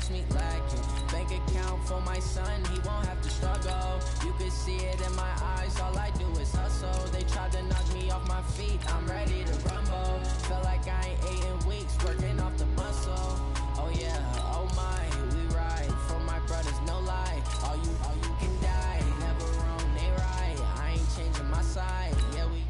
catch me lacking. Bank account for my son, he won't have to struggle. You can see it in my eyes, all I do is hustle. They tried to knock me off my feet, I'm ready to rumble. Feel like I ain't ate in weeks, working off the muscle. Oh yeah, oh my, we ride for my brothers, no lie. All you can die, never wrong, they right. I ain't changing my side, yeah we.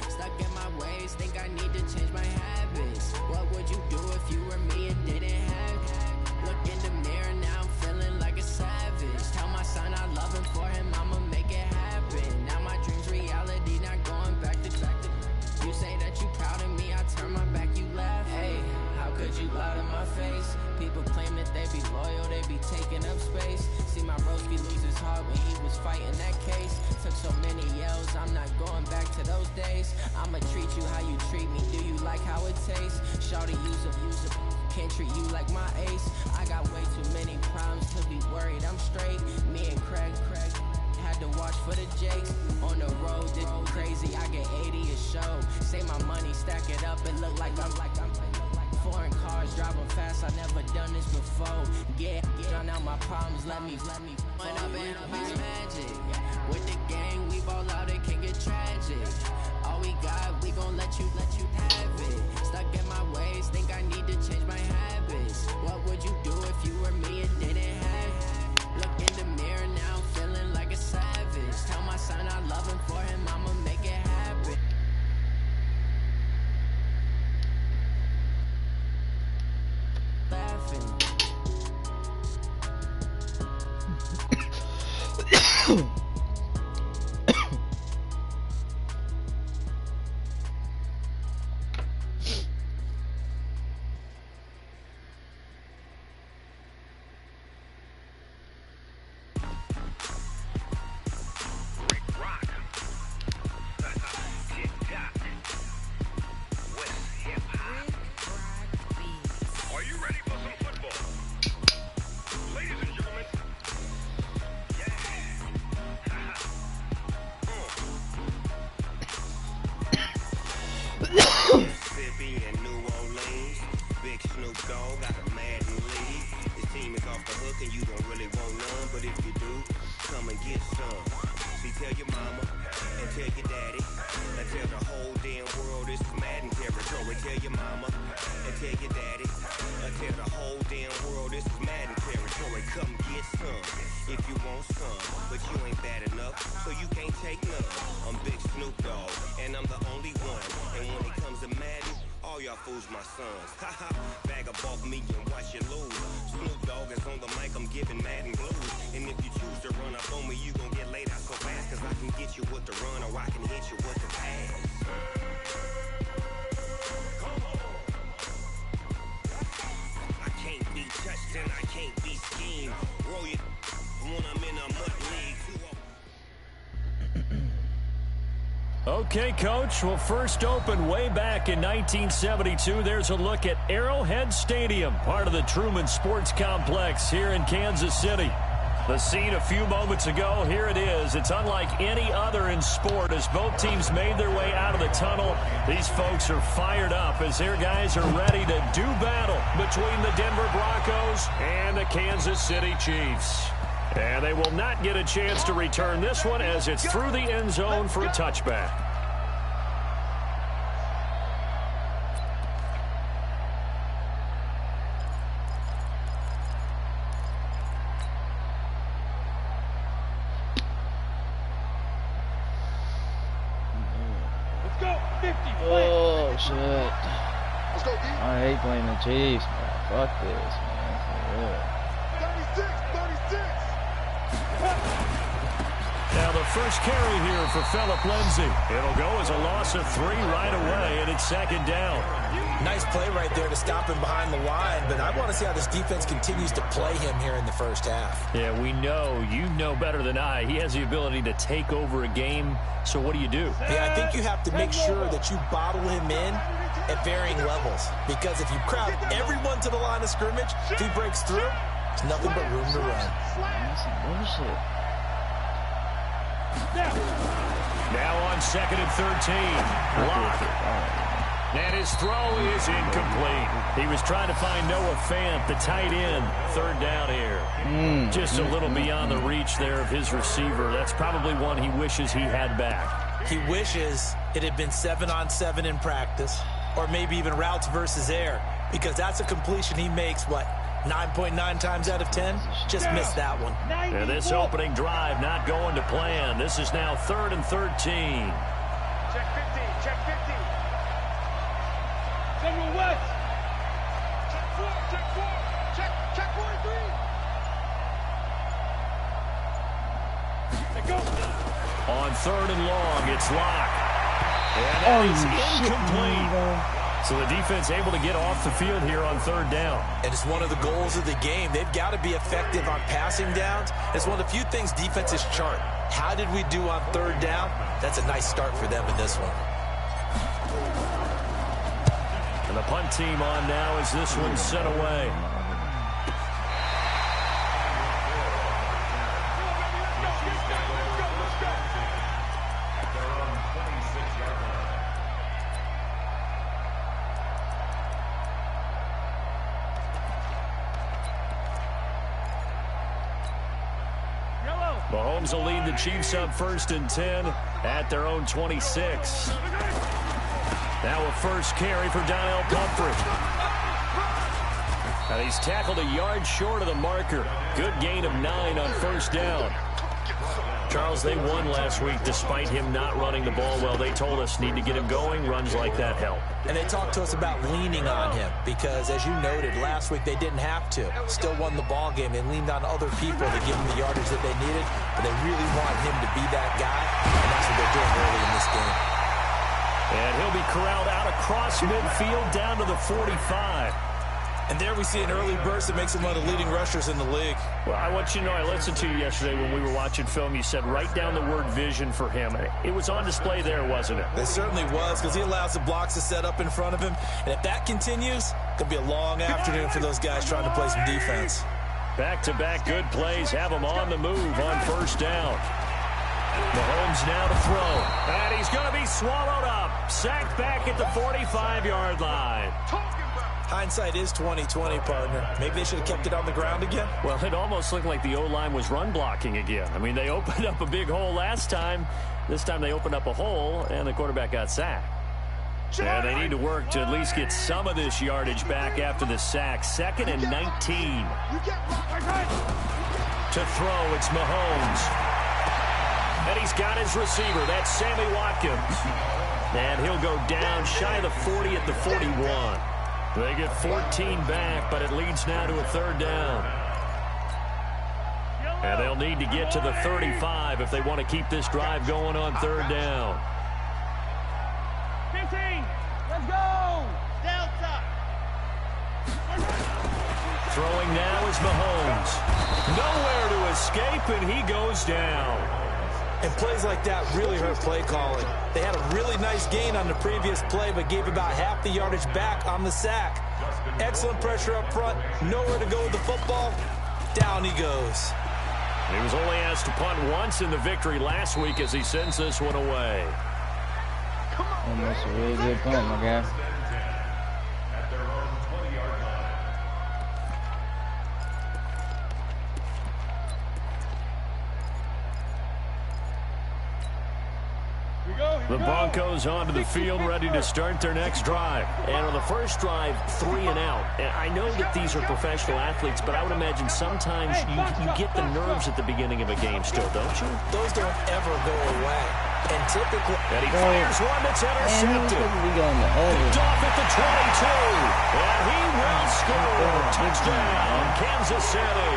Stuck in my ways, think I need to change my habits. What would you do if you were me and didn't have it? Look in the mirror now, I'm feeling like a savage. Tell my son I love him, for him I'ma make it happen. Now my dream's reality, not going back to. You say that you proud of me, I turn my back, you laugh. Hey, how could you lie to my face? People claim that they be loyal, they be taking up space. See my broski lose his heart when he was fighting that case. Took so many yells, I'm not going back to those days. I'ma treat you how you treat me, do you like how it tastes? Shawty use a, can't treat you like my ace. I got way too many problems to be worried, I'm straight. Me and Craig had to watch for the Jakes. On the road, this crazy, I get 80 a show. Say my money, stack it up, and look like I'm foreign cars, driving fast, I never done this before. Yeah, drown out my problems, let me When up in it's magic. With the gang, we ball out, it can get tragic. All we got, we gon' let you have it. Stuck in my ways, think I need to change my habits. What would you do if you were me and didn't have it? Look in the mirror now, I'm feeling like a savage. Tell my son I love him, for him I'ma make it happen. Laughing. Okay, Coach. Well, first opened way back in 1972. There's a look at Arrowhead Stadium, part of the Truman Sports Complex here in Kansas City. The scene a few moments ago, here it is. It's unlike any other in sport as both teams made their way out of the tunnel. These folks are fired up as their guys are ready to do battle between the Denver Broncos and the Kansas City Chiefs. And they will not get a chance to return this one as it's through the end zone for a touchback. Oh, shit. I hate playing the Chiefs, man. Fuck this, man. For real. Now the first carry here for Phillip Lindsay. It'll go as a loss of 3 right away, and it's second down. Nice play right there to stop him behind the line, but I want to see how this defense continues to play him here in the first half. Yeah, we know, you know better than I, he has the ability to take over a game, so what do you do? Yeah, I think you have to make sure that you bottle him in at varying levels, because if you crowd everyone to the line of scrimmage, if he breaks through, there's nothing but room to run. That's some bullshit. Now on 2nd and 13. Locke. And his throw is incomplete. He was trying to find Noah Fant, the tight end. 3rd down here. Just a little beyond the reach there of his receiver. That's probably one he wishes he had back. He wishes it had been 7-on-7 in practice, or maybe even routes versus air, because that's a completion he makes, 9.9 times out of 10? Just missed that one. And this opening drive not going to plan. This is now 3rd and 13. Check 50, check 50. General West. Check 4, check 4. Check 4 and 3. Go. On 3rd and long, it's Locke. And that is incomplete. So the defense able to get off the field here on 3rd down. And it's one of the goals of the game. They've got to be effective on passing downs. It's one of the few things defenses chart. How did we do on 3rd down? That's a nice start for them in this one. And the punt team on now as this one's sent away. Mahomes will lead the Chiefs up 1st and 10 at their own 26. Now a first carry for Donnell Pumphrey. And he's tackled a yard short of the marker. Good gain of 9 on 1st down. Charles, they won last week despite him not running the ball well. They told us need to get him going. Runs like that help. And they talked to us about leaning on him because, as you noted, last week they didn't have to. Still won the ball game. They leaned on other people to give him the yardage that they needed, but they really want him to be that guy, and that's what they're doing early in this game. And he'll be corralled out across midfield down to the 45. And there we see an early burst that makes him one of the leading rushers in the league. Well, I want you to know, I listened to you yesterday when we were watching film. You said write down the word vision for him. It was on display there, wasn't it? It certainly was, because he allows the blocks to set up in front of him. And if that continues, it's going to be a long afternoon for those guys trying to play some defense. Back-to-back good plays have him on the move on 1st down. Mahomes now to throw. And he's going to be swallowed up. Sacked back at the 45-yard line. Hindsight is 20/20, partner. Maybe they should have kept it on the ground again. Well, it almost looked like the O-line was run blocking again. I mean, they opened up a big hole last time. This time they opened up a hole, and the quarterback got sacked. And they need to work to at least get some of this yardage back after the sack. 2nd and 19. To throw, it's Mahomes. And he's got his receiver. That's Sammy Watkins. And he'll go down shy of the 40 at the 41. They get 14 back, but it leads now to a 3rd down. And they'll need to get to the 35 if they want to keep this drive going on 3rd down. 15, let's go! Delta! Throwing now is Mahomes. Nowhere to escape, and he goes down. And plays like that really hurt play calling. They had a really nice gain on the previous play, but gave about half the yardage back on the sack. Excellent pressure up front. Nowhere to go with the football. Down he goes. He was only asked to punt once in the victory last week as he sends this one away. Almost a really good punt, my guy. The Broncos onto the field, ready to start their next drive. And on the first drive, 3 and out. And I know that these are professional athletes, but I would imagine sometimes you get the nerves at the beginning of a game still, don't you? Those don't ever go away. And typically... And he fires one that's intercepted. Picked off at the 22. And he will score. Touchdown, Kansas City.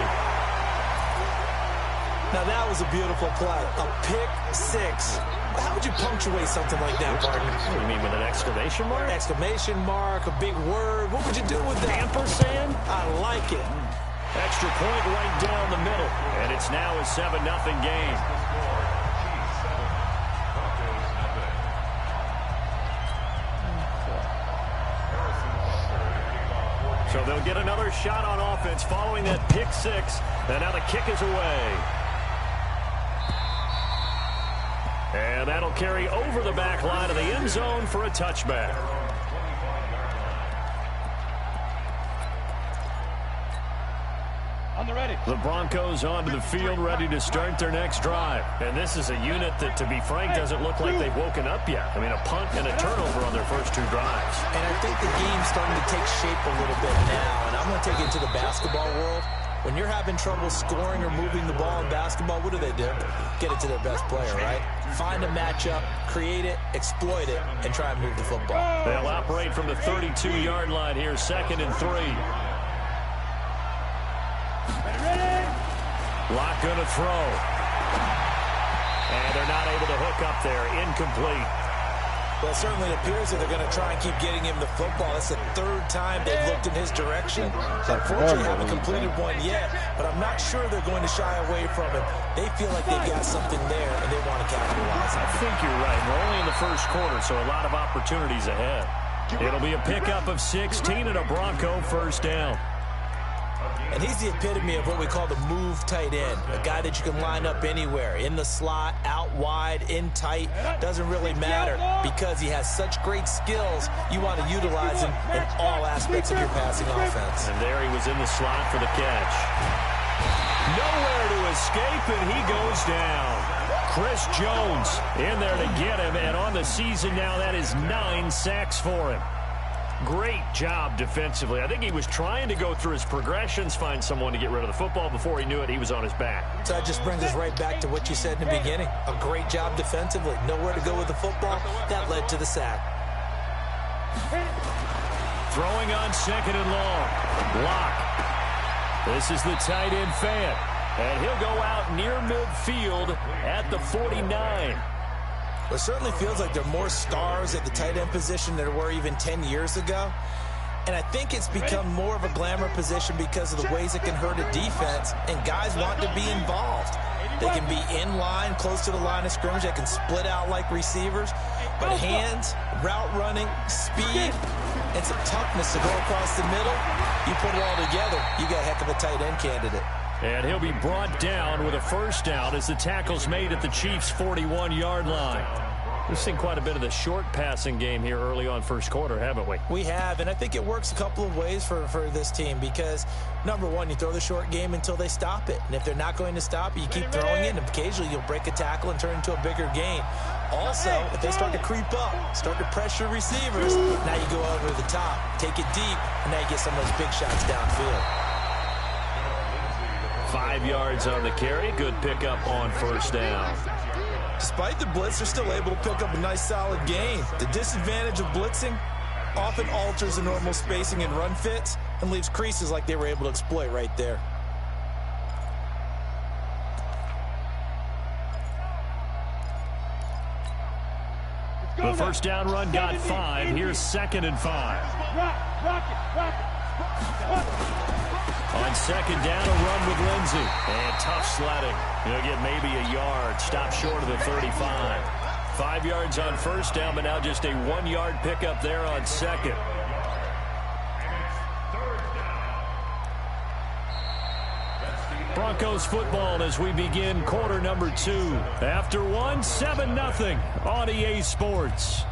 Now that was a beautiful play. A pick 6. How would you punctuate something like that, partner? You mean with an exclamation mark? Exclamation mark, a big word. What would you do with that? Ampersand? I like it. Extra point right down the middle. And it's now a 7-0 game. So they'll get another shot on offense following that pick 6. And now the kick is away. And that'll carry over the back line of the end zone for a touchback. The Broncos onto the field, ready to start their next drive. And this is a unit that, to be frank, doesn't look like they've woken up yet. I mean, a punt and a turnover on their first two drives. And I think the game's starting to take shape a little bit now. And I'm going to take it to the basketball world. When you're having trouble scoring or moving the ball in basketball, what do? Get it to their best player, right? Find a matchup, create it, exploit it, and try and move the football. They'll operate from the 32-yard line here, 2nd and 3. Lock going to throw. And they're not able to hook up there. Incomplete. Well, it certainly appears that they're going to try and keep getting him the football. That's the 3rd time they've looked in his direction. Unfortunately, haven't completed one yet, but I'm not sure they're going to shy away from him. They feel like they've got something there, and they want to capitalize on it. I think you're right. We're only in the first quarter, so a lot of opportunities ahead. It'll be a pickup of 16 and a Bronco first down. And he's the epitome of what we call the move tight end, a guy that you can line up anywhere, in the slot, out wide, in tight, doesn't really matter because he has such great skills. You want to utilize him in all aspects of your passing offense. And there he was in the slot for the catch. Nowhere to escape, and he goes down. Chris Jones in there to get him, and on the season now, that is 9 sacks for him. Great job defensively. I think he was trying to go through his progressions, find someone to get rid of the football. Before he knew it, he was on his back. So that just brings us right back to what you said in the beginning. A great job defensively. Nowhere to go with the football. That led to the sack. Throwing on 2nd and long. Lock. This is the tight end fan. And he'll go out near midfield at the 49. It certainly feels like there are more stars at the tight end position than there were even 10 years ago. And I think it's become more of a glamour position because of the ways it can hurt a defense, and guys want to be involved. They can be in line, close to the line of scrimmage. They can split out like receivers. But hands, route running, speed, and some toughness to go across the middle, you put it all together, you got a heck of a tight end candidate. And he'll be brought down with a first down as the tackle's made at the Chiefs' 41-yard line. We've seen quite a bit of the short passing game here early on first quarter, haven't we? We have, and I think it works a couple of ways for this team because, number one, you throw the short game until they stop it. And if they're not going to stop it, you keep throwing it, and occasionally you'll break a tackle and turn it into a bigger gain. Also, if they start to creep up, start to pressure receivers, now you go over the top, take it deep, and now you get some of those big shots downfield. 5 yards on the carry. Good pickup on first down. Despite the blitz, they're still able to pick up a nice solid gain. The disadvantage of blitzing often alters the normal spacing and run fits and leaves creases like they were able to exploit right there. The first down run got 5. Here's 2nd and 5. On 2nd down, a run with Lindsey. And tough sledding. He'll get maybe a yard. Stop short of the 35. 5 yards on first down, but now just a 1-yard pickup there on 2nd. Broncos football as we begin quarter number 2. After 1, 7-0 on EA Sports.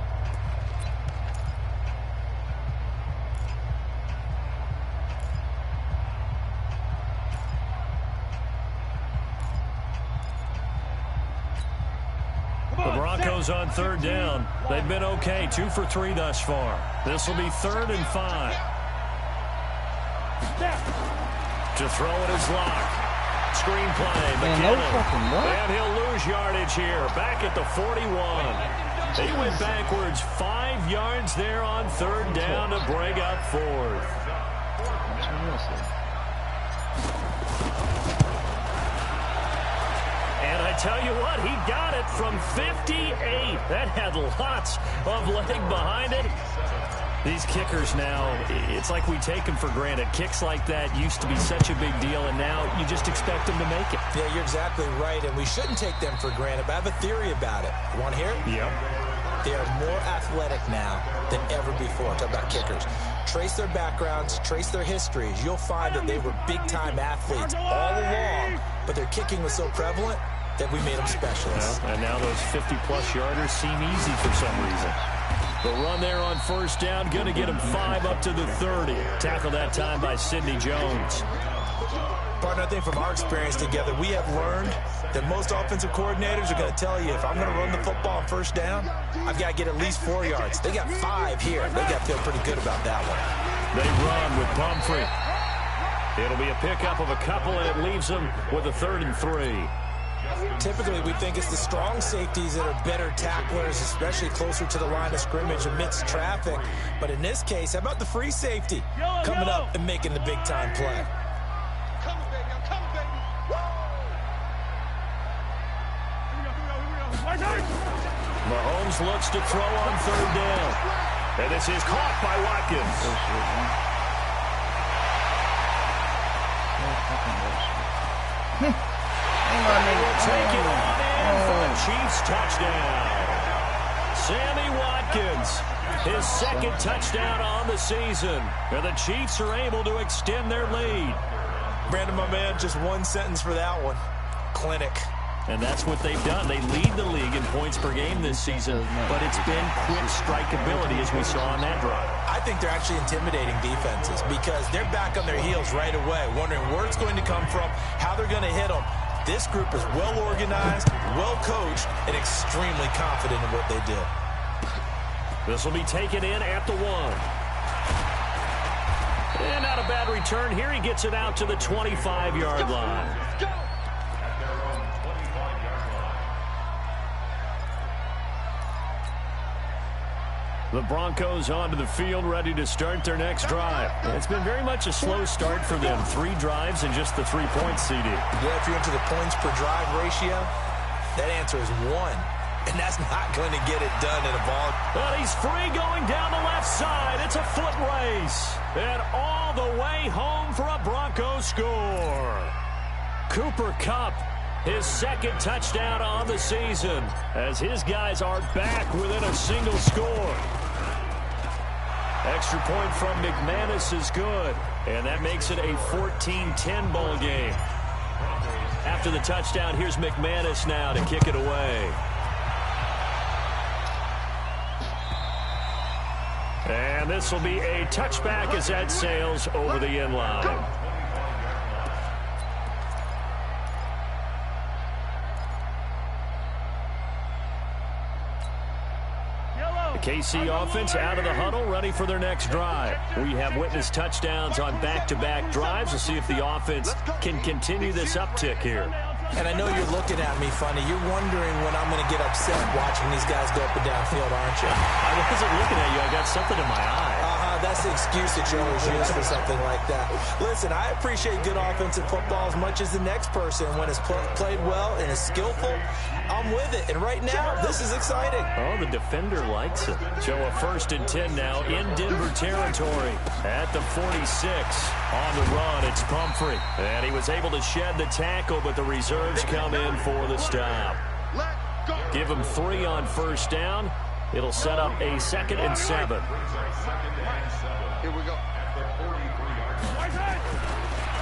The Broncos on 3rd down. They've been okay, 2 for 3 thus far. This will be 3rd and 5. To throw it is Lock. Screen play, McKinnon. And he'll lose yardage here, back at the 41. He went backwards 5 yards there on 3rd down to bring up 4th. And I tell you what, he got it from 58. That had lots of leg behind it. These kickers now, it's like we take them for granted. Kicks like that used to be such a big deal, and now you just expect them to make it. Yeah, you're exactly right, and we shouldn't take them for granted, but I have a theory about it. You want to hear it? Yep. They are more athletic now than ever before. Talk about kickers. Trace their backgrounds, trace their histories. You'll find that they were big-time athletes all along, but their kicking was so prevalent, that we made them specialists. Well, and now those 50-plus yarders seem easy for some reason. The run there on first down, going to get him 5 up to the 30. Tackled that time by Sidney Jones. Partner, I think from our experience together, we have learned that most offensive coordinators are going to tell you, if I'm going to run the football on first down, I've got to get at least 4 yards. They got 5 here. They got to feel pretty good about that one. They run with Pumphrey. It'll be a pickup of a couple, and it leaves them with a 3rd and 3. Typically, we think it's the strong safeties that are better tacklers, especially closer to the line of scrimmage amidst traffic. But in this case, how about the free safety coming up and making the big-time play? Coming, baby. I'm coming, baby. Mahomes looks to throw on 3rd down. And this is caught by Watkins. Take it on in for the Chiefs touchdown. Sammy Watkins, his 2nd touchdown on the season. And the Chiefs are able to extend their lead. Brandon, my man, just one sentence for that one. Clinic. And that's what they've done. They lead the league in points per game this season, but it's been quick strikeability as we saw on that drive. I think they're actually intimidating defenses because they're back on their heels right away, wondering where it's going to come from, how they're going to hit them. This group is well organized, well coached, and extremely confident in what they do. This will be taken in at the 1. And not a bad return here. He gets it out to the 25-yard line. The Broncos onto the field, ready to start their next drive. It's been very much a slow start for them. 3 drives and just the 3 points, CD. Yeah, if you're into the points per drive ratio, that answer is 1. And that's not going to get it done in a ball. But he's free going down the left side. It's a foot race. And all the way home for a Broncos score. Cooper Kupp, his 2nd touchdown on the season, as his guys are back within a single score. Extra point from McManus is good, and that makes it a 14-10 ball game. After the touchdown, here's McManus now to kick it away. And this will be a touchback as that sails over the end line. KC offense out of the huddle, ready for their next drive. We have witnessed touchdowns on back-to-back drives. We'll see if the offense can continue this uptick here. And I know you're looking at me funny. You're wondering when I'm going to get upset watching these guys go up and down field, aren't you? I wasn't looking at you. I got something in my eye. That's the excuse that you always use for something like that. Listen, I appreciate good offensive football as much as the next person. When it's played well and is skillful, I'm with it. And right now, this is exciting. Oh, the defender likes it. So a 1st and 10 now in Denver territory at the 46. On the run, it's Pumphrey. And he was able to shed the tackle, but the reserves come in for the stop. Give him 3 on first down. It'll set up a 2nd and 7. Here we go.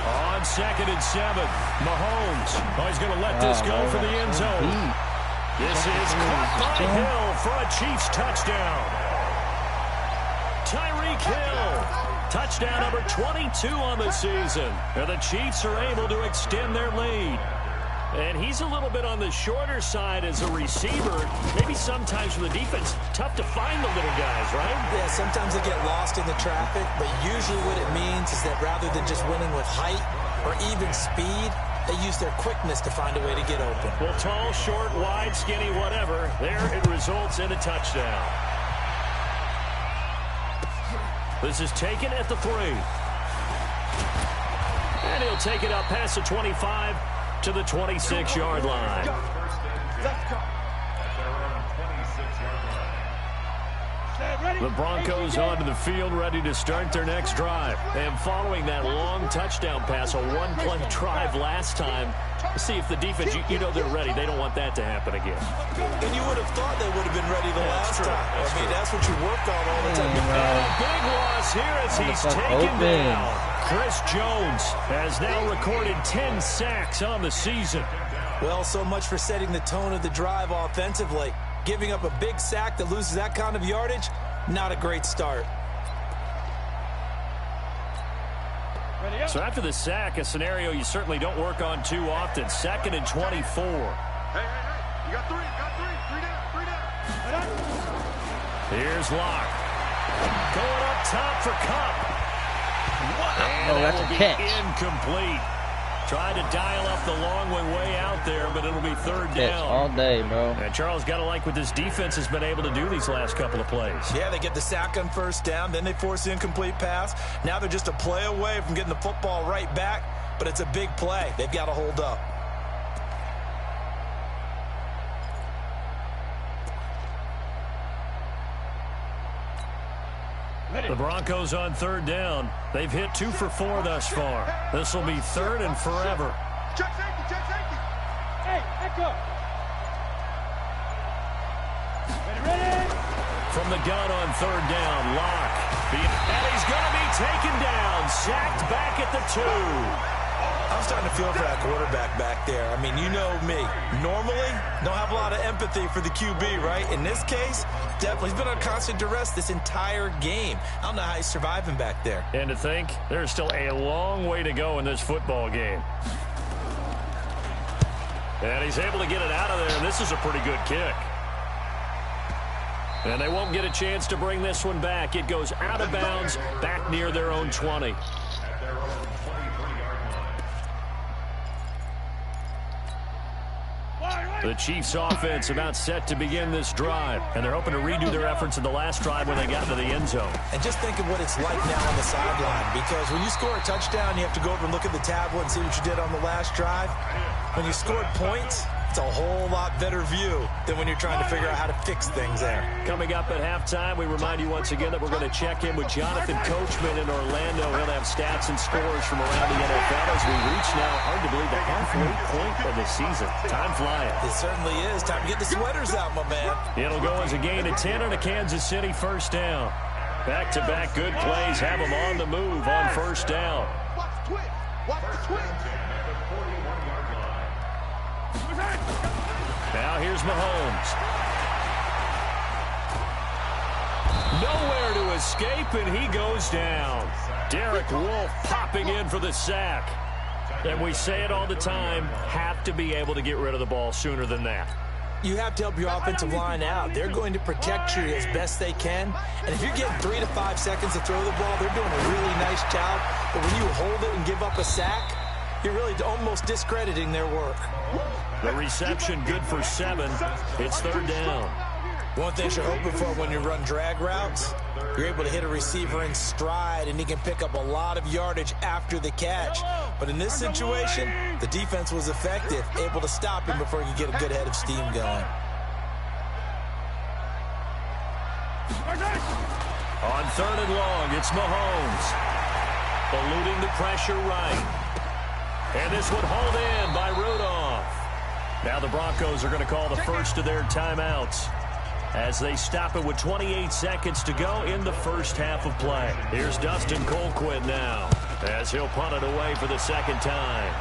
On 2nd and 7, Mahomes. Oh, he's going to let this go for the end zone. This is caught by Hill for a Chiefs touchdown. Tyreek Hill, touchdown number 22 on the season. And the Chiefs are able to extend their lead. And he's a little bit on the shorter side as a receiver. Maybe sometimes for the defense, tough to find the little guys, right? Yeah, sometimes they get lost in the traffic, but usually what it means is that rather than just winning with height or even speed, they use their quickness to find a way to get open. Well, tall, short, wide, skinny, whatever, there it results in a touchdown. This is taken at the 3. And he'll take it up past the 25 to the 26-yard line. The Broncos onto the field, ready to start their next drive. And following that long touchdown pass, a 1-play drive last time, see if the defense, you know they're ready. They don't want that to happen again. And you would have thought they would have been ready the last time. I mean, that's what you worked on all the time. Big loss here as he's taken down. Chris Jones has now recorded 10 sacks on the season. Well, so much for setting the tone of the drive offensively. Giving up a big sack that loses that kind of yardage, not a great start. So after the sack, a scenario you certainly don't work on too often. 2nd and 24. Hey, you got three. Three down. Here's Locke. Going up top for Kupp. Oh, that's a catch. Incomplete. Tried to dial up the long way out there, but it'll be 3rd down. All day, bro. And Charles, got to like what this defense has been able to do these last couple of plays. Yeah, they get the sack on 1st down, then they force the incomplete pass. Now they're just a play away from getting the football right back, but it's a big play. They've got to hold up. The Broncos on 3rd down. They've hit 2 for 4 thus far. This will be 3rd and forever. Check safety. Hey, echo. Ready. From the gun on 3rd down, Locke. And he's going to be taken down. Sacked back at the 2. I'm starting to feel for that quarterback back there. I mean, you know me. Normally, don't have a lot of empathy for the QB, right? In this case, definitely. He's been on constant duress this entire game. I don't know how he's surviving back there. And to think, there's still a long way to go in this football game. And he's able to get it out of there, and this is a pretty good kick. And they won't get a chance to bring this one back. It goes out of bounds, back near their own 20. The Chiefs offense about set to begin this drive, and they're hoping to redo their efforts in the last drive when they got to the end zone. And just think of what it's like now on the sideline, because when you score a touchdown, you have to go over and look at the tablet and see what you did on the last drive. When you scored points, it's a whole lot better view than when you're trying to figure out how to fix things there. Coming up at halftime, we remind you once again that we're going to check in with Jonathan Coachman in Orlando. He'll have stats and scores from around the NFL as we reach now, hard to believe, the halfway point of the season. Time flying. It certainly is. Time to get the sweaters out, my man. It'll go as a gain of 10 on a Kansas City 1st down. Back-to-back good plays have them on the move on 1st down. Watch the twitch. Now here's Mahomes. Nowhere to escape, and he goes down. Derek Wolfe popping in for the sack. And we say it all the time, have to be able to get rid of the ball sooner than that. You have to help your offensive line out. They're going to protect you as best they can. And if you're getting 3 to 5 seconds to throw the ball, they're doing a really nice job. But when you hold it and give up a sack, you're really almost discrediting their work. The reception good for 7. It's 3rd down. One thing you're hoping for when you run drag routes, you're able to hit a receiver in stride, and he can pick up a lot of yardage after the catch. But in this situation, the defense was effective, able to stop him before he could get a good head of steam going. On 3rd and long, it's Mahomes. Eluding the pressure right. And this one hauled in by Rudolph. Now the Broncos are going to call the first of their timeouts as they stop it with 28 seconds to go in the first half of play. Here's Dustin Colquitt now as he'll punt it away for the 2nd time.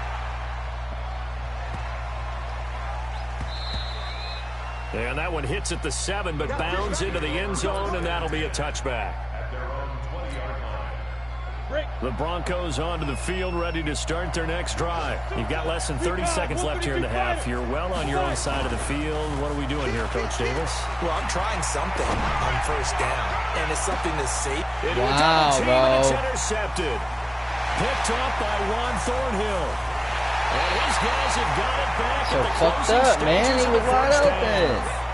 And that one hits at the 7, but bounds into the end zone, and that'll be a touchback. The Broncos onto the field, ready to start their next drive. You've got less than 30 seconds left here in the half. You're well on your own side of the field. What are we doing here, Coach Davis? Well, I'm trying something on 1st down, and it's something that's safe. Wow, bro. It's intercepted. Picked off by Juan Thornhill. And these guys have got it back. So fucked up, man. He was wide open.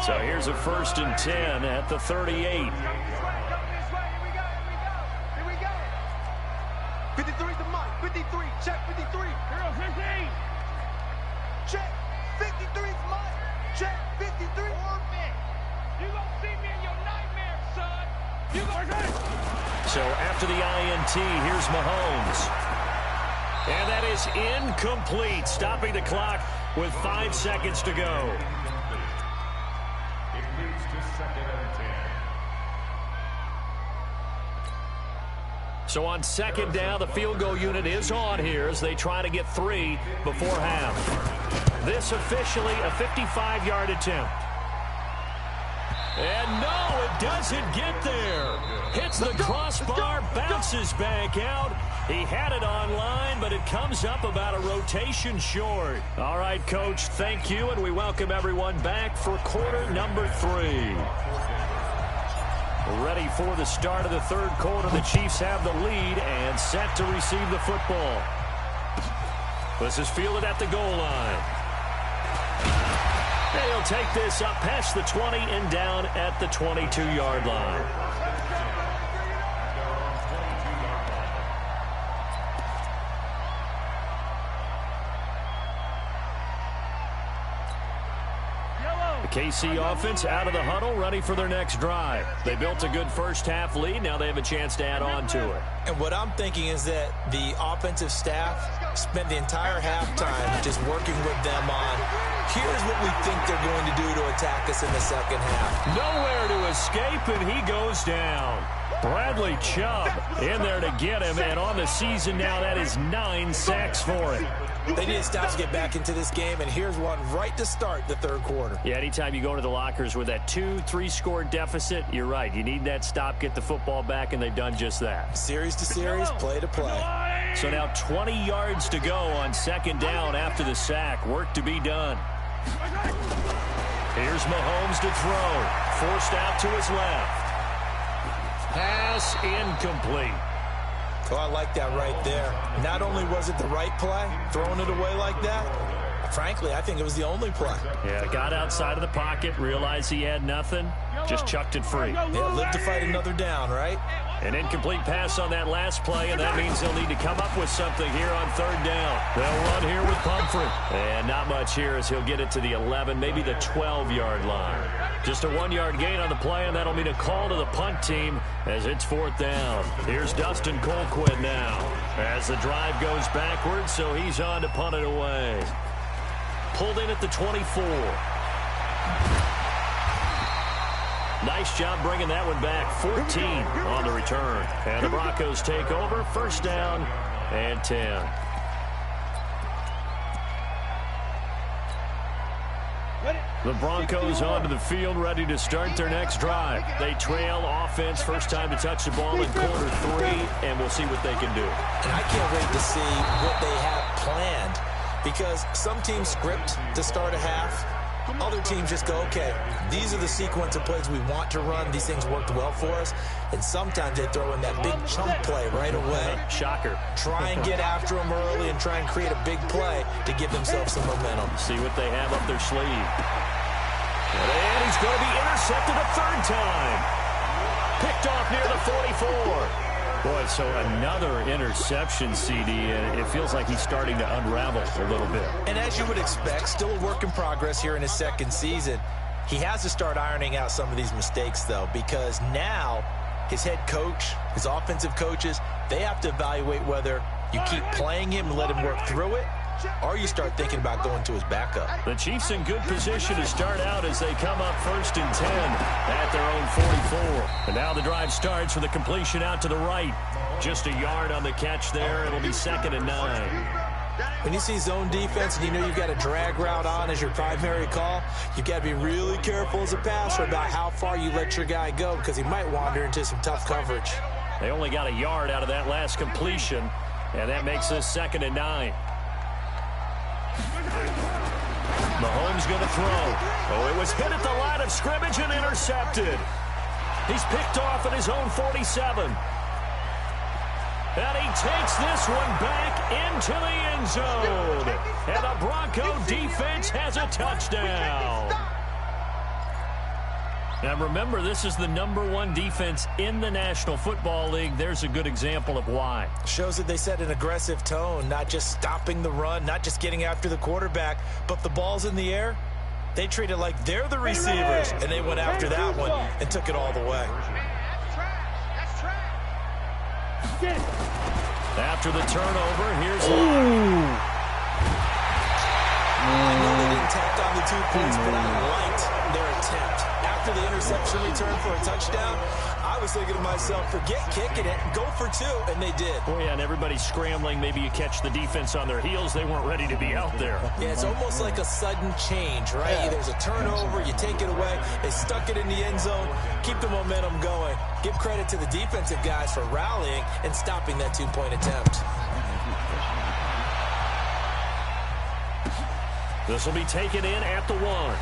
So here's a 1st and 10 at the 38. Here we go. 53 to Mike. 53. Check 53. 15. Check 53 is Mike. Check 53. Orbit. You gonna see me in your nightmare, son. You gonna. So after the INT, here's Mahomes. And that is incomplete, stopping the clock with 5 seconds to go. So on second down, the field goal unit is on here as they try to get 3 before half. This officially a 55-yard attempt. And no, it doesn't get there. Hits the crossbar, bounces back out. He had it online, but it comes up about a rotation short. All right, Coach, thank you, and we welcome everyone back for quarter number 3. Ready for the start of the third quarter. The Chiefs have the lead and set to receive the football. This is fielded at the goal line. They'll take this up past the 20 and down at the 22-yard line. The KC offense out of the huddle, ready for their next drive. They built a good first-half lead. Now they have a chance to add on to it. And what I'm thinking is that the offensive staff spent the entire halftime just working with them on, here's what we think they're going to do to attack us in the second half. Nowhere to escape, and he goes down. Bradley Chubb in there to get him, and on the season now, that is 9 sacks for him. They need to stop to get back into this game, and here's one right to start the third quarter. Yeah, anytime you go into the lockers with that 2-3 score deficit, you're right. You need that stop, get the football back, and they've done just that. Series to series, play to play. So now 20 yards to go on second down after the sack. Work to be done. Here's Mahomes to throw. Forced out to his left. Pass incomplete. Oh, I like that right there. Not only was it the right play, throwing it away like that, frankly, I think it was the only play. Yeah, got outside of the pocket, realized he had nothing, just chucked it free. Yeah, live to fight another down, right? An incomplete pass on that last play, and that means they'll need to come up with something here on third down. They'll run here with Pumphrey. And not much here as he'll get it to the 11, maybe the 12-yard line. Just a 1-yard gain on the play, and that'll mean a call to the punt team as it's fourth down. Here's Dustin Colquitt now as the drive goes backwards, so he's on to punt it away. Pulled in at the 24. Nice job bringing that one back. 14 on the return. And the Broncos take over. First down and 10. The Broncos onto the field, ready to start their next drive. They trail offense, first time to touch the ball in quarter 3, and we'll see what they can do. And I can't wait to see what they have planned, because some teams script to start a half. Other teams just go, okay, these are the sequence of plays we want to run. These things worked well for us. And sometimes they throw in that big chunk play right away. Shocker. Try and get after them early and try and create a big play to give themselves some momentum. See what they have up their sleeve. And he's going to be intercepted a third time. Picked off near the 44. Boy, so another interception, CD, and it feels like he's starting to unravel a little bit. And as you would expect, still a work in progress here in his second season. He has to start ironing out some of these mistakes, though, because now his head coach, his offensive coaches, they have to evaluate whether you keep playing him and let him work through it, or you start thinking about going to his backup. The Chiefs in good position to start out as they come up first and 10 at their own 44. And now the drive starts with a completion out to the right. Just a yard on the catch there. It'll be second and 9. When you see zone defense and you know you've got a drag route on as your primary call, you've got to be really careful as a passer about how far you let your guy go, because he might wander into some tough coverage. They only got a yard out of that last completion, and that makes this second and 9. Mahomes going to throw. Oh, it was hit at the line of scrimmage and intercepted. He's picked off at his own 47. And he takes this one back into the end zone. And the Bronco defense has a touchdown. Now remember, this is the #1 defense in the National Football League. There's a good example of why. Shows that they set an aggressive tone, not just stopping the run, not just getting after the quarterback, but the ball's in the air. They treat it like they're the receivers, and they went after that one and took it all the way. After the turnover, here's I know they didn't tack on the 2 points, but I liked their attempt. After the interception return for a touchdown, I I was thinking to myself, forget kicking it, go for 2, and they did. Oh, yeah, and everybody's scrambling. Maybe you catch the defense on their heels. They weren't ready to be out there. Yeah, it's almost like a sudden change, right? Yeah. There's a turnover, you take it away, they stuck it in the end zone, keep the momentum going. Give credit to the defensive guys for rallying and stopping that 2-point attempt. This will be taken in at the 1.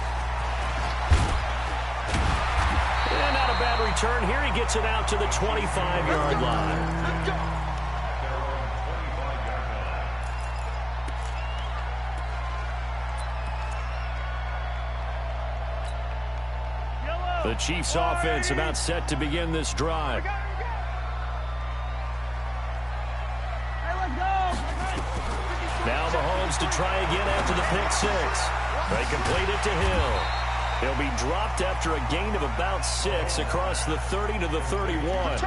And not a bad return here. He gets it out to the 25-yard line. The Chiefs offense about set to begin this drive. Now Mahomes to try again after the pick 6. They complete it to Hill. He'll be dropped after a gain of about 6 across the 30 to the 31.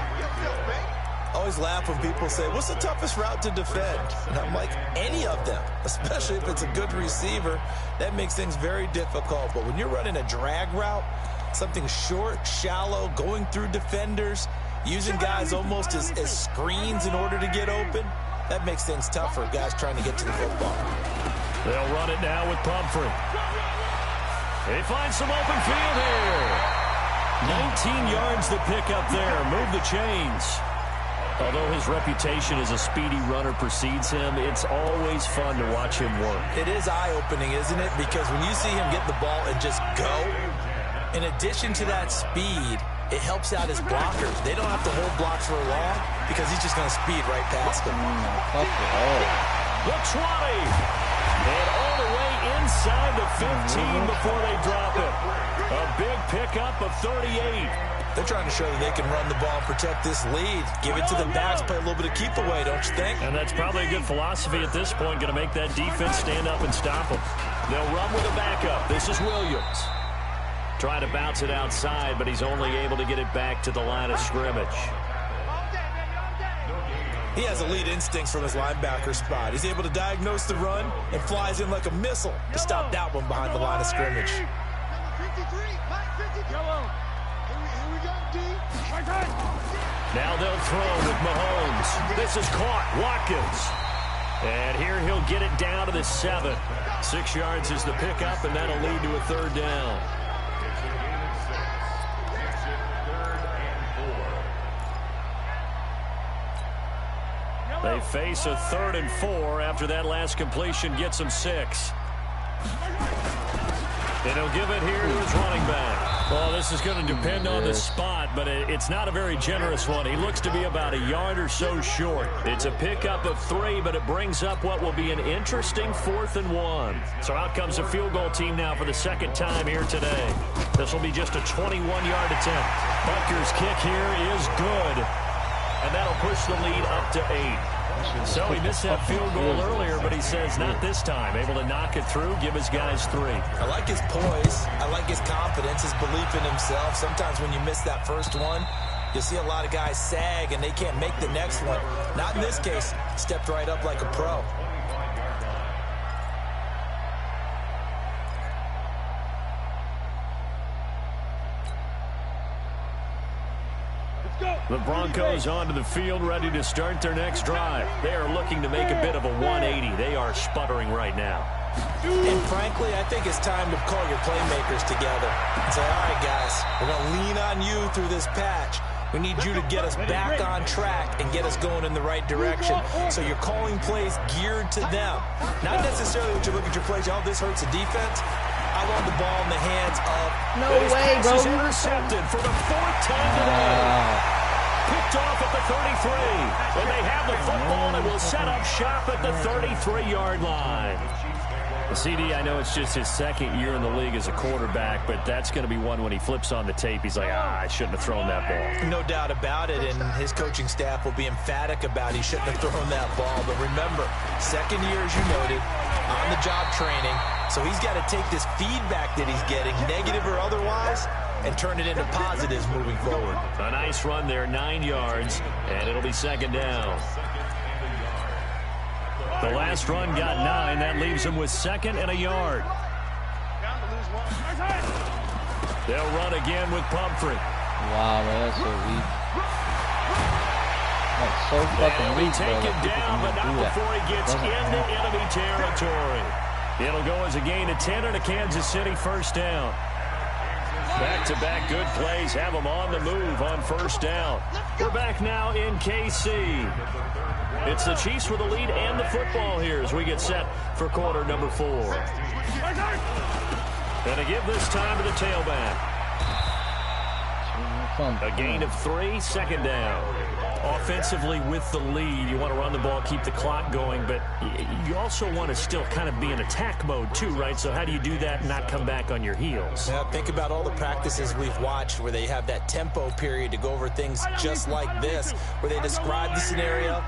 Always laugh when people say, what's the toughest route to defend? And I'm like, any of them, especially if it's a good receiver. That makes things very difficult. But when you're running a drag route, something short, shallow, going through defenders, using guys almost as screens in order to get open, that makes things tougher, guys trying to get to the football. They'll run it now with Pumphrey. They find some open field here. 19 yards to pick up there. Move the chains. Although his reputation as a speedy runner precedes him, it's always fun to watch him work. It is eye-opening, isn't it? Because when you see him get the ball and just go, in addition to that speed, it helps out his blockers. They don't have to hold blocks for long because he's just going to speed right past them. The 20. And all the way inside the 15 before they drop it. A big pickup of 38. They're trying to show that they can run the ball and protect this lead. Give it to the backs, play a little bit of keep away, don't you think? And that's probably a good philosophy at this point. Going to make that defense stand up and stop them. They'll run with a backup. This is Williams. Trying to bounce it outside, but he's only able to get it back to the line of scrimmage. He has elite instincts from his linebacker spot. He's able to diagnose the run and flies in like a missile to stop that one behind the line of scrimmage. Now they'll throw with Mahomes. This is caught. Watkins. And here he'll get it down to the 7. 6 yards is the pickup, and that'll lead to a 3rd down. They face a 3rd and 4 after that last completion gets them 6. And he'll give it here to his running back. Well, this is going to depend on the spot, but it's not a very generous one. He looks to be about a yard or so short. It's a pickup of 3, but it brings up what will be an interesting 4th and 1. So out comes the field goal team now for the 2nd time here today. This will be just a 21-yard attempt. Butker's kick here is good. And that'll push the lead up to 8. So he missed that field goal earlier, but he says not this time. Able to knock it through, give his guys 3. I like his poise. I like his confidence, his belief in himself. Sometimes when you miss that first one, you'll see a lot of guys sag and they can't make the next one. Not in this case. Stepped right up like a pro. The Broncos onto the field, ready to start their next drive. They are looking to make a bit of a 180. They are sputtering right now. And frankly, I think it's time to call your playmakers together and say, all right, guys, we're going to lean on you through this patch. We need you to get us back on track and get us going in the right direction. So you're calling plays geared to them. Not necessarily when you look at your plays, oh, this hurts the defense. I want the ball in the hands of... No way, bro. This is intercepted for the 4th time today. Picked off at the 33. And they have the football and will set up shop at the 33-yard line. CD, I know it's just his 2nd year in the league as a quarterback, but that's going to be one when he flips on the tape. He's like, I shouldn't have thrown that ball. No doubt about it, and his coaching staff will be emphatic about he shouldn't have thrown that ball. But remember, 2nd year, as you noted, on-the-job training. So he's got to take this feedback that he's getting, negative or otherwise, and turn it into positives moving forward. A nice run there, 9 yards, and it'll be 2nd down. The last run got 9. That leaves him with 2nd and a yard. They'll run again with Pumphrey. Wow, man, that's so weak. That's so fucking weak, bro. Taken down, but not before he gets into enemy territory. It'll go as a gain of 10 and a Kansas City first down. Back-to-back good plays have them on the move on first down. We're back now in KC. It's the Chiefs with the lead and the football here as we get set for quarter number 4. And to give this time to the tailback. A gain of 3, second down. Offensively with the lead, you want to run the ball, keep the clock going, but you also want to still kind of be in attack mode too, right? So how do you do that and not come back on your heels? Yeah, think about all the practices we've watched where they have that tempo period to go over things just like this, where they describe the scenario,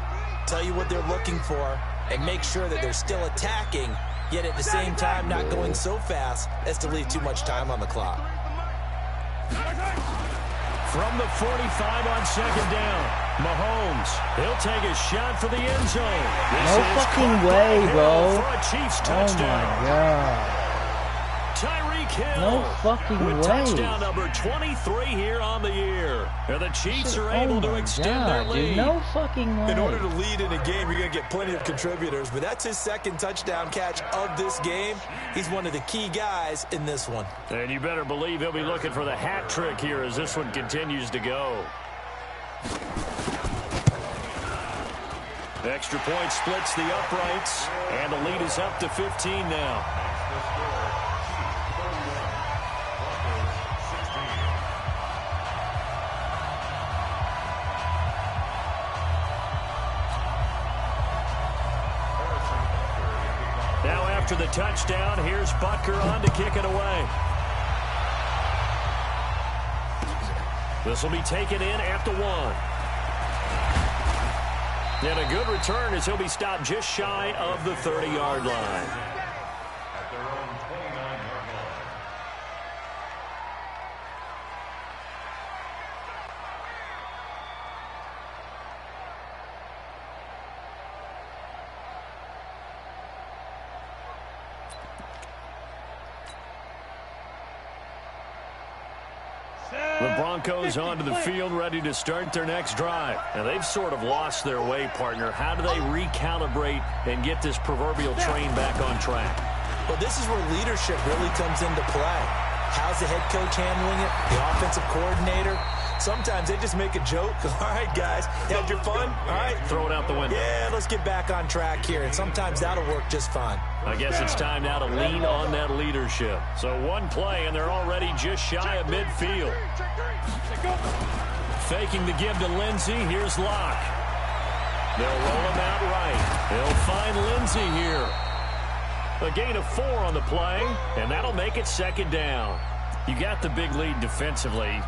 tell you what they're looking for, and make sure that they're still attacking, yet at the same time not going so fast as to leave too much time on the clock. From the 45 on second down, Mahomes, he'll take a shot for the end zone. No fucking way, bro. For a Chiefs touchdown. Oh, my God. Tyreek Hill. No fucking way. Touchdown number 23 here on the year. And the Chiefs are able to extend their lead. Dude, no fucking way. In order to lead in a game, you're going to get plenty of contributors, but that's his second touchdown catch of this game. He's one of the key guys in this one. And you better believe he'll be looking for the hat trick here as this one continues to go. Extra point splits the uprights, and the lead is up to 15 now. Now after the touchdown, here's Butker on to kick it away. This will be taken in at the 1. And a good return as he'll be stopped just shy of the 30-yard line. The Broncos onto the field, ready to start their next drive. Now, they've sort of lost their way, partner. How do they recalibrate and get this proverbial train back on track? Well, this is where leadership really comes into play. How's the head coach handling it? The offensive coordinator? Sometimes they just make a joke. All right, guys, you had your fun? All right. Throw it out the window. Yeah, let's get back on track here. And sometimes that'll work just fine. I guess it's time now to lean on that leadership. So one play, and they're already just shy of midfield. Faking the give to Lindsey. Here's Locke. They'll roll him out right. They'll find Lindsey here. A gain of 4 on the play, and that'll make it second down. You got the big lead defensively.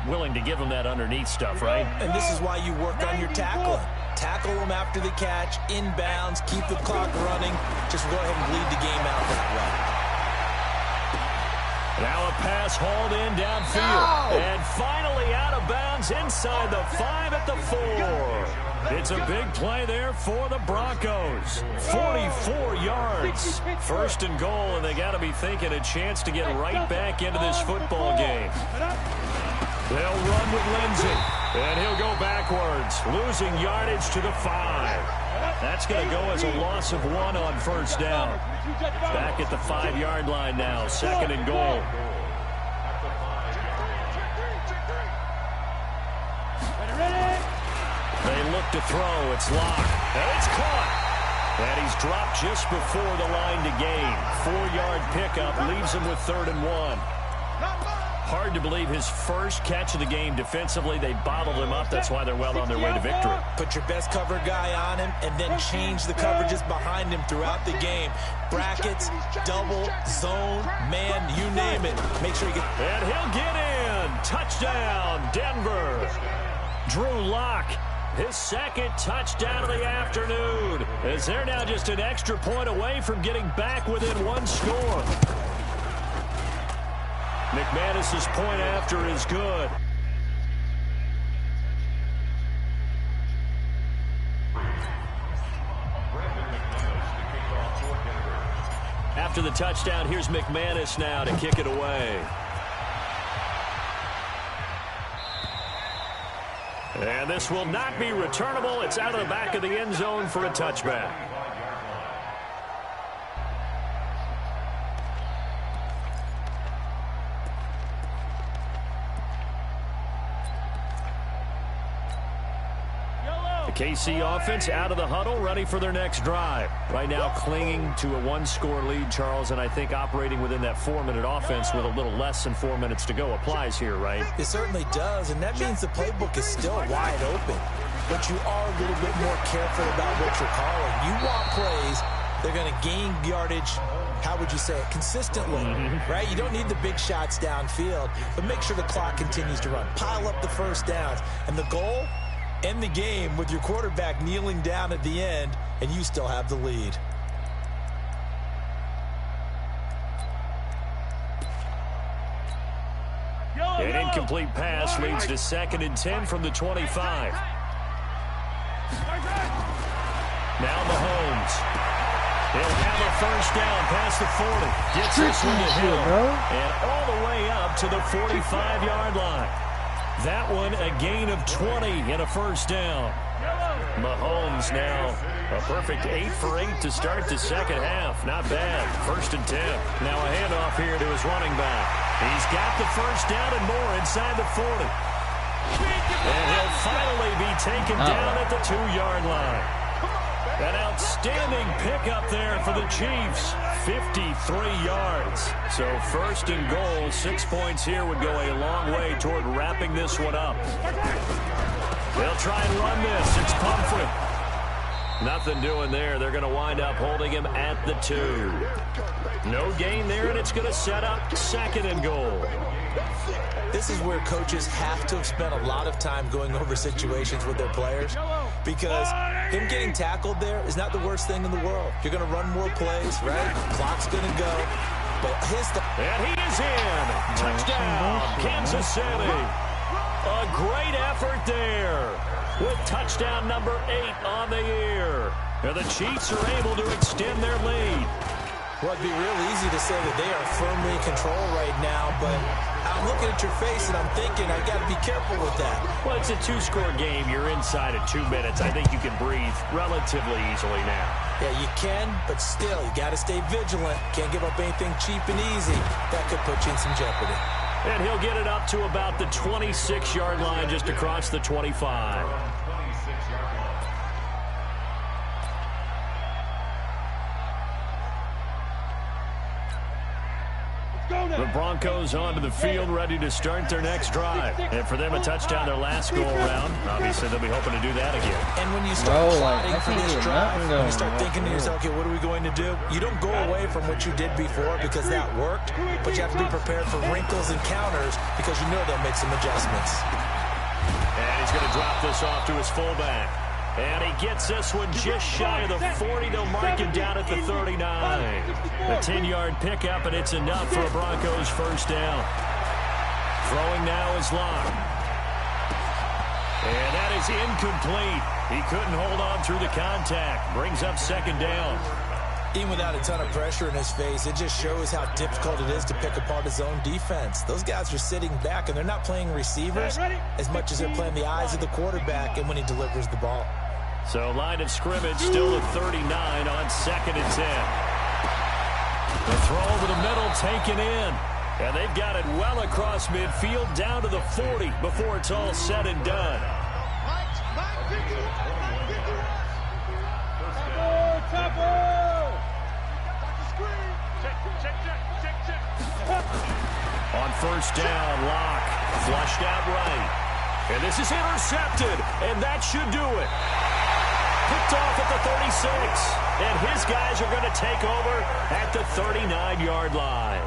Willing to give them that underneath stuff, right? And this is why you work on your tackling. Tackle them after the catch, inbounds, keep the clock running. Just go ahead and bleed the game out that way. Now a pass hauled in downfield. And finally out of bounds inside the 5 at the 4. It's a big play there for the Broncos. 44 yards. First and goal, and they got to be thinking a chance to get right back into this football game. They'll run with Lindsey, and he'll go backwards, losing yardage to the 5. That's going to go as a loss of 1 on first down. Back at the 5-yard line now, second and goal. They look to throw. It's Locke, and it's caught. And he's dropped just before the line to gain. 4-yard pickup leaves him with 3rd and 1. Hard to believe his first catch of the game defensively. They bottled him up. That's why they're well on their way to victory. Put your best cover guy on him and then change the coverages behind him throughout the game. Brackets, double, zone, man, you name it. Make sure you get... And he'll get in. Touchdown, Denver. Drew Lock, his second touchdown of the afternoon. As they're now just an extra point away from getting back within 1 score. McManus's point after is good. After the touchdown, here's McManus now to kick it away. And this will not be returnable. It's out of the back of the end zone for a touchback. KC offense out of the huddle, ready for their next drive. Right now clinging to a one-score lead, Charles, and I think operating within that 4-minute offense with a little less than 4 minutes to go applies here, right? It certainly does, and that means the playbook is still wide open. But you are a little bit more careful about what you're calling. You want plays, they're going to gain yardage, how would you say it, consistently, right? You don't need the big shots downfield, but make sure the clock continues to run. Pile up the first downs, and the goal, end the game with your quarterback kneeling down at the end, and you still have the lead. An incomplete pass leads to 2nd and 10 from the 25. Now Mahomes. He'll have a first down past the 40. Gets this one to Hill. And all the way up to the 45-yard line. That one a gain of 20 and a first down. Mahomes now a perfect 8 for 8 to start the second half. Not bad. 1st and 10. Now a handoff here to his running back. He's got the first down and more inside the 40. And he'll finally be taken down at the 2-yard line. An outstanding pickup there for the Chiefs. 53 yards. So 1st and goal, 6 points here would go a long way toward wrapping this one up. They'll try and run this. It's Pumphrey. Nothing doing there. They're going to wind up holding him at the 2. No gain there, and it's going to set up 2nd and goal. This is where coaches have to have spent a lot of time going over situations with their players, because him getting tackled there is not the worst thing in the world. You're going to run more plays, right? Clock's going to go. But and he is in. Touchdown, Kansas City. A great effort there with touchdown number 8 on the year. And the Chiefs are able to extend their lead. Well, it'd be real easy to say that they are firmly in control right now, but I'm looking at your face and I'm thinking I got to be careful with that. Well, it's a 2-score game. You're inside of 2 minutes. I think you can breathe relatively easily now. Yeah, you can, but still, you got to stay vigilant. Can't give up anything cheap and easy. That could put you in some jeopardy. And he'll get it up to about the 26-yard line, just across the 25. The Broncos onto the field, ready to start their next drive. And for them, a touchdown their last go-around. Obviously, they'll be hoping to do that again. And when you start plotting for this drive, when you start thinking to yourself, okay, what are we going to do? You don't go away from what you did before because that worked, but you have to be prepared for wrinkles and counters because you know they'll make some adjustments. And he's going to drop this off to his fullback. And he gets this one just shy of the 40. They'll mark him down at the 39. A 10-yard pickup, and it's enough for a Broncos first down. Throwing now is Locke. And that is incomplete. He couldn't hold on through the contact. Brings up 2nd down. Even without a ton of pressure in his face, it just shows how difficult it is to pick apart his own defense. Those guys are sitting back, and they're not playing receivers as much as they're playing the eyes of the quarterback and when he delivers the ball. So line of scrimmage still at 39 on 2nd and 10. The throw over the middle taken in. And they've got it well across midfield down to the 40 before it's all said and done. On first down, Locke flushed out right. And this is intercepted, and that should do it. Picked off at the 36, and his guys are going to take over at the 39-yard line.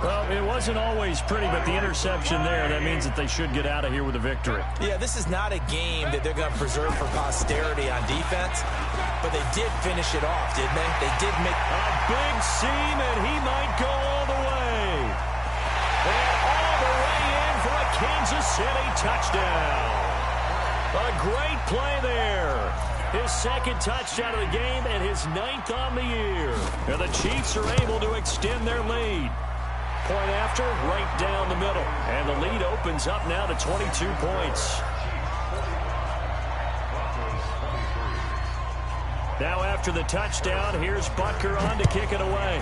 Well, it wasn't always pretty, but the interception there, that means that they should get out of here with a victory. Yeah, this is not a game that they're going to preserve for posterity on defense, but they did finish it off, didn't they? They did make a big seam, and he might go all the way. And all the way in for a Kansas City touchdown. A great play there. His 2nd touchdown of the game and his 9th on the year. And the Chiefs are able to extend their lead. Point after, right down the middle. And the lead opens up now to 22 points. Now after the touchdown, here's Butker on to kick it away.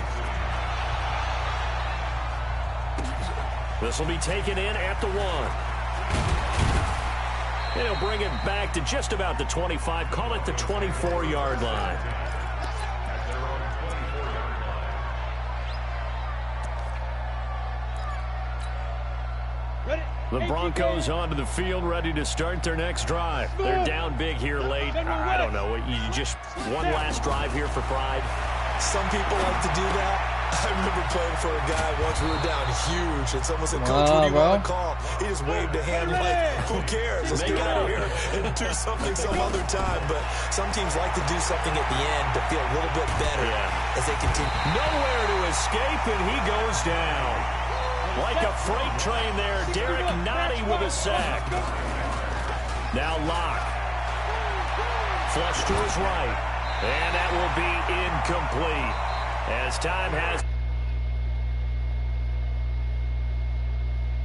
This will be taken in at the 1. And he'll bring it back to just about the 25. Call it the 24-yard line. The Broncos onto the field, ready to start their next drive. They're down big here late. I don't know. You just one last drive here for pride. Some people like to do that. I remember playing for a guy once. We were down huge, and someone said, "Coach, what do you want to call?" He just waved a hand like, "Who cares? Let's get out of here and do something some other time." But some teams like to do something at the end to feel a little bit better as they continue. Nowhere to escape, and he goes down. Like a freight train there, Derek Nottie with a sack. Now Locke. Flush to his right. And that will be incomplete. As time has...